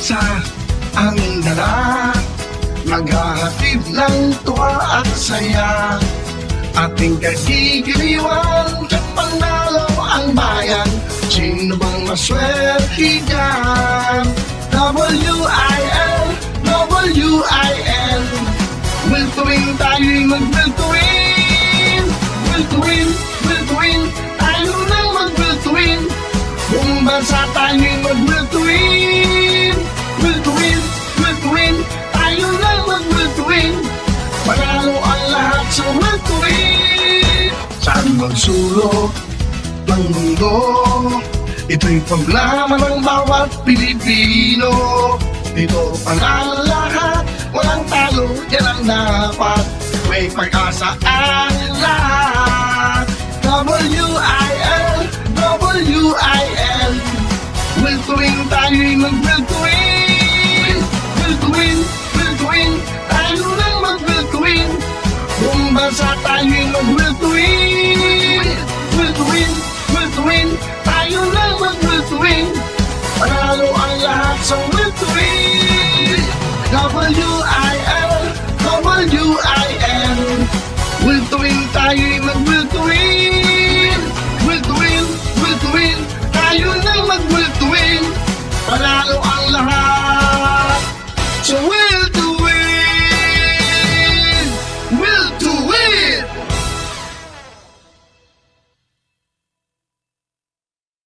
sa aming dala, maghahatid ng tuwa at saya. Ating kagigiliwan sa panalo ang bayan, sino bang maswerte dyan? W-I-L, W-I-L, will to win, tayo'y mag-will to win. Will to win, will to win, tayo nang mag-will to win. Buong bansa tayo'y mag-will to win. Will to win, will to win, tayo nang mag-will to win. Panalo ang lahat sa will to win. Saan magsulok ng mundo, ito'y problema ng bawat Pilipino. Dito panalo lahat, walang talo, yan ang dapat. May pag-asa ang lahat. W-I-L, W-I-L, will to win, tayo'y mag-will to win. Will to win, will to win, tayo nang mag-will to win. Buong bansa tayo'y mag-will to win. Will to win, will to win, tayo nang mag-will to win. Panalo ang lahat sa will to win. W